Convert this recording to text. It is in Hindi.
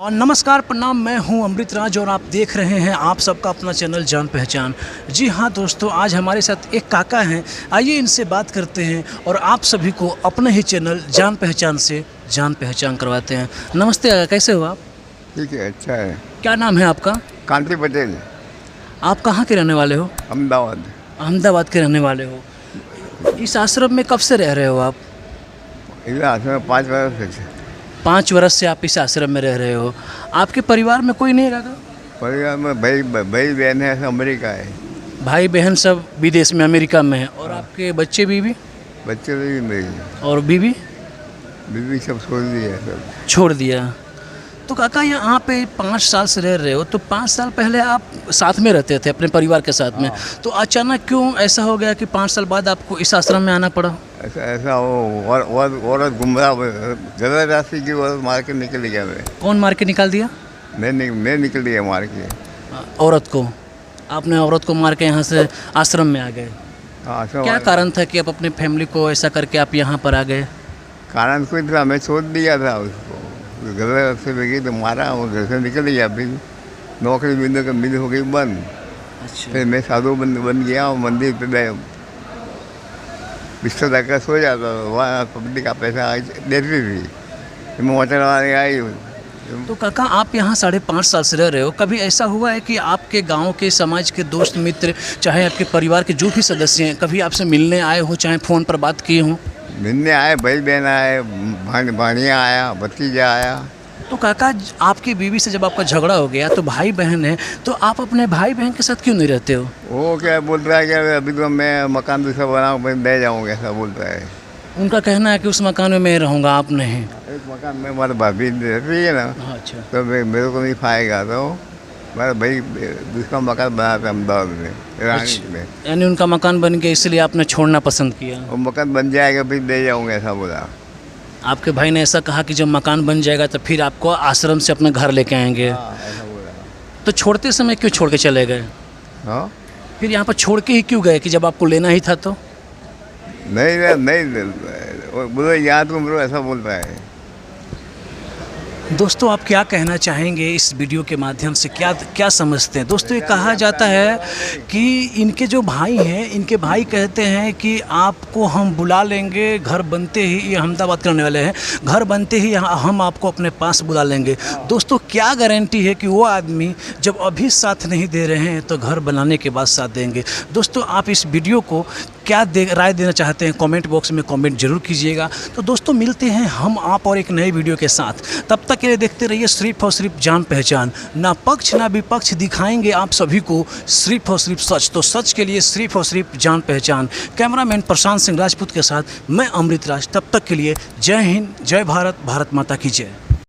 और नमस्कार प्रणाम, मैं हूं अमृत राज और आप देख रहे हैं आप सबका अपना चैनल जान पहचान। जी हां दोस्तों, आज हमारे साथ एक काका हैं। आइए इनसे बात करते हैं और आप सभी को अपने ही चैनल जान पहचान से जान पहचान करवाते हैं। नमस्ते काका, कैसे हो आप? ठीक है, अच्छा है। क्या नाम है आपका? कांति पटेल, आप कहाँ के रहने वाले हो? अहमदाबाद। अहमदाबाद के रहने वाले हो। इस आश्रम में कब से रह रहे हो आप? इधर आश्रम में 5 वर्ष से। 5 वर्ष से आप इस आश्रम में रह रहे हो। आपके परिवार में कोई नहीं है काका? परिवार में भाई बहन है, सब अमेरिका है। भाई बहन सब विदेश में, अमेरिका में है। और आपके बच्चे बीवी? बच्चे भी मेरी और बीवी? बीवी सब छोड़ दी है, सब छोड़ दिया। तो काका यहाँ पे 5 साल से रह रहे हो, तो 5 साल पहले आप साथ में रहते थे अपने परिवार के साथ में, तो अचानक क्यों ऐसा हो गया कि 5 साल बाद आपको इस आश्रम में आना पड़ा? ऐसा वो औरत गुमराह गलत रास्ते की औरत मार के निकल गया। कौन मार के निकाल दिया? मैं निकल गया मार के। औरत को? आपने औरत को मार के यहाँ से आश्रम में आ गए? आश्रम क्या कारण था कि आप अपने फैमिली को ऐसा करके आप यहाँ पर आ गए? कारण कोई था, मैं छोड़ दिया था उसको। गलत रास्ते पे गई तो मारा, वो घर से निकल गया। फिर नौकरी मिल हो गई बंद। अच्छा। फिर मैं साधु बन गया और मंदिर पे बिस्तर रखकर सो जाता था। वहाँ पब्लिक का पैसा देती थी, फिर मैं होटल वाले आई। तो काका आप यहाँ 5.5 साल से रह रहे हो, कभी ऐसा हुआ है कि आपके गांव के, समाज के दोस्त मित्र, चाहे आपके परिवार के जो भी सदस्य हैं, कभी आपसे मिलने आए हो, चाहे फ़ोन पर बात किए हों? मिलने आए, भाई बहन आए, भानिया आया, भतीजा आया। तो काका आपकी बीवी से जब आपका झगड़ा हो गया तो भाई बहन है, तो आप अपने भाई बहन के साथ क्यों नहीं रहते हो? वो क्या बोल रहा है कि अभी तो मैं मकान दूसरा बनाऊँ, मैं ले जाऊँगा, ऐसा बोलता है। उनका कहना है कि उस मकान में मैं रहूँगा, आप नहीं। एक मकान में हमारे भाभी रहती है ना, अच्छा। तो मेरे को नहीं पाएगा। तो मेरा भाई दूसरा मकान बना था अहमदाबाद में, रानी में। यानी उनका मकान बन गया, इसलिए आपने छोड़ना पसंद किया? वो मकान बन जाएगा फिर ले जाऊँगा, ऐसा बोला। आपके भाई ने ऐसा कहा कि जब मकान बन जाएगा तो फिर आपको आश्रम से अपने घर लेके आएंगे। हाँ, ऐसा बोला। तो छोड़ते समय क्यों छोड़ के चले गए? हाँ, फिर यहाँ पर छोड़ के ही क्यों गए कि जब आपको लेना ही था तो? नहीं बोलो याद को बोलो, ऐसा बोलता है। दोस्तों आप क्या कहना चाहेंगे इस वीडियो के माध्यम से, क्या समझते हैं? दोस्तों ये कहा जाता है कि इनके जो भाई हैं, इनके भाई कहते हैं कि आपको हम बुला लेंगे, घर बनते ही, ये अहमदाबाद करने वाले हैं, घर बनते ही हम आपको अपने पास बुला लेंगे। दोस्तों क्या गारंटी है कि वो आदमी जब अभी साथ नहीं दे रहे हैं तो घर बनाने के बाद साथ देंगे? दोस्तों आप इस वीडियो को क्या राय देना चाहते हैं, कमेंट बॉक्स में कमेंट जरूर कीजिएगा। तो दोस्तों मिलते हैं हम आप और एक नए वीडियो के साथ, तब तक के लिए देखते रहिए सिर्फ और सिर्फ जान पहचान। ना पक्ष ना विपक्ष, दिखाएंगे आप सभी को सिर्फ और सिर्फ सच। तो सच के लिए सिर्फ और सिर्फ जान पहचान। कैमरामैन प्रशांत सिंह राजपूत के साथ मैं अमृत राज। तब तक के लिए जय हिंद, जय भारत, भारत माता की जय।